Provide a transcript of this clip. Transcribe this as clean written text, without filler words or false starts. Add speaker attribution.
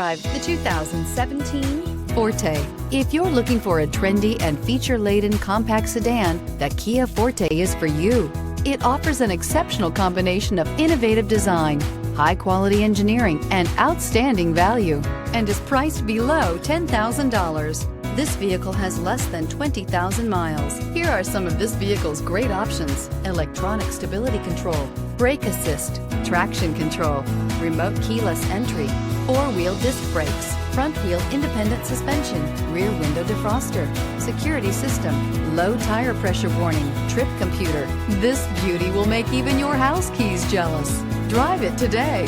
Speaker 1: Drive the 2017 Forte. If you're looking for a trendy and feature-laden compact sedan, the Kia Forte is for you. It offers an exceptional combination of innovative design, high-quality engineering, and outstanding value, and is priced below $10,000. This vehicle has less than 20,000 miles. Here are some of this vehicle's great options: electronic stability control, brake assist, traction control, remote keyless entry, four-wheel disc brakes, front wheel independent suspension, rear window defroster, security system, low tire pressure warning, trip computer. This beauty will make even your house keys jealous. Drive it today.